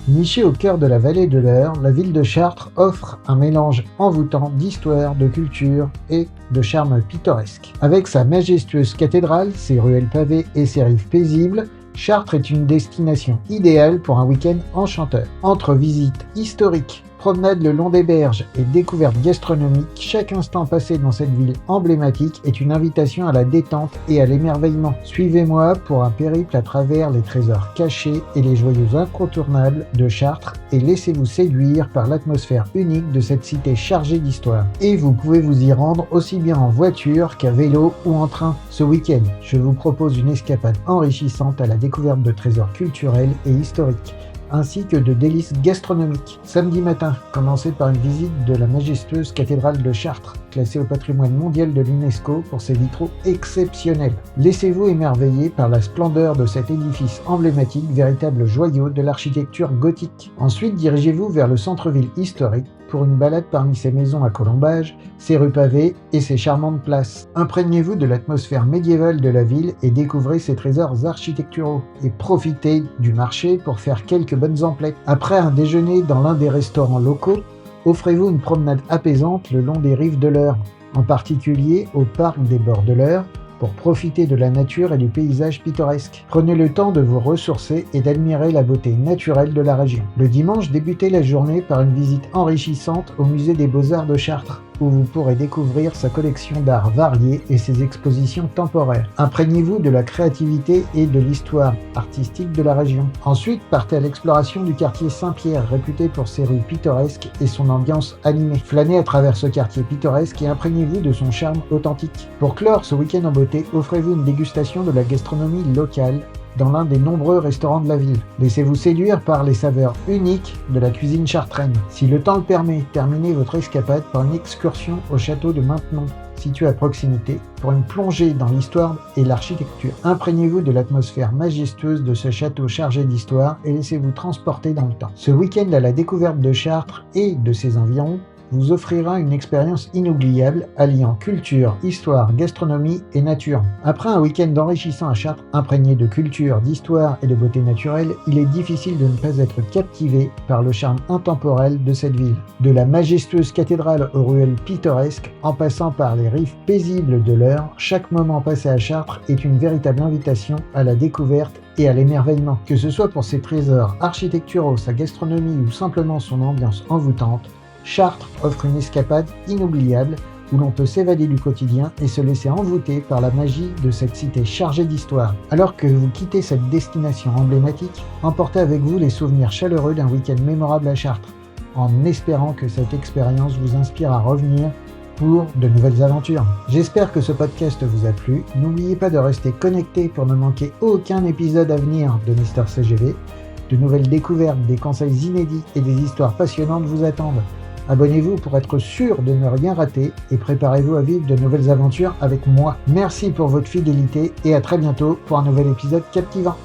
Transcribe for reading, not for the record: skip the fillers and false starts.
Nichée au cœur de la vallée de l'Eure, la ville de Chartres offre un mélange envoûtant d'histoire, de culture et de charme pittoresque. Avec sa majestueuse cathédrale, ses ruelles pavées et ses rives paisibles, Chartres est une destination idéale pour un week-end enchanteur. Entre visites historiques, promenades le long des berges et découvertes gastronomiques, chaque instant passé dans cette ville emblématique est une invitation à la détente et à l'émerveillement. Suivez-moi pour un périple à travers les trésors cachés et les joyaux incontournables de Chartres et laissez-vous séduire par l'atmosphère unique de cette cité chargée d'histoire. Et vous pouvez vous y rendre aussi bien en voiture qu'à vélo ou en train. Ce week-end, je vous propose une escapade enrichissante à la découverte de trésors culturels et historiques, ainsi que de délices gastronomiques. Samedi matin, commencez par une visite de la majestueuse cathédrale de Chartres, classée au patrimoine mondial de l'UNESCO pour ses vitraux exceptionnels. Laissez-vous émerveiller par la splendeur de cet édifice emblématique, véritable joyau de l'architecture gothique. Ensuite, dirigez-vous vers le centre-ville historique pour une balade parmi ses maisons à colombages, ses rues pavées et ses charmantes places. Imprégnez-vous de l'atmosphère médiévale de la ville et découvrez ses trésors architecturaux. Et profitez du marché pour faire quelques bonnes emplettes. Après un déjeuner dans l'un des restaurants locaux, offrez-vous une promenade apaisante le long des rives de l'Eure, en particulier au parc des bords de l'Eure, pour profiter de la nature et du paysage pittoresque. Prenez le temps de vous ressourcer et d'admirer la beauté naturelle de la région. Le dimanche, débutez la journée par une visite enrichissante au musée des Beaux-Arts de Chartres, où vous pourrez découvrir sa collection d'art variés et ses expositions temporaires. Imprégnez-vous de la créativité et de l'histoire artistique de la région. Ensuite, partez à l'exploration du quartier Saint-Pierre, réputé pour ses rues pittoresques et son ambiance animée. Flânez à travers ce quartier pittoresque et imprégnez-vous de son charme authentique. Pour clore ce week-end en beauté, offrez-vous une dégustation de la gastronomie locale dans l'un des nombreux restaurants de la ville. Laissez-vous séduire par les saveurs uniques de la cuisine chartraine. Si le temps le permet, terminez votre escapade par une excursion au château de Maintenon, situé à proximité, pour une plongée dans l'histoire et l'architecture. Imprégnez-vous de l'atmosphère majestueuse de ce château chargé d'histoire et laissez-vous transporter dans le temps. Ce week-end à la découverte de Chartres et de ses environs vous offrira une expérience inoubliable alliant culture, histoire, gastronomie et nature. Après un week-end enrichissant à Chartres, imprégné de culture, d'histoire et de beauté naturelle, il est difficile de ne pas être captivé par le charme intemporel de cette ville. De la majestueuse cathédrale aux ruelles pittoresques, en passant par les rives paisibles de l'Eure, chaque moment passé à Chartres est une véritable invitation à la découverte et à l'émerveillement. Que ce soit pour ses trésors architecturaux, sa gastronomie ou simplement son ambiance envoûtante, Chartres offre une escapade inoubliable où l'on peut s'évader du quotidien et se laisser envoûter par la magie de cette cité chargée d'histoire. Alors que vous quittez cette destination emblématique, emportez avec vous les souvenirs chaleureux d'un week-end mémorable à Chartres, en espérant que cette expérience vous inspire à revenir pour de nouvelles aventures. J'espère que ce podcast vous a plu. N'oubliez pas de rester connecté pour ne manquer aucun épisode à venir de Mister CGV. De nouvelles découvertes, des conseils inédits et des histoires passionnantes vous attendent. Abonnez-vous pour être sûr de ne rien rater et préparez-vous à vivre de nouvelles aventures avec moi. Merci pour votre fidélité et à très bientôt pour un nouvel épisode captivant.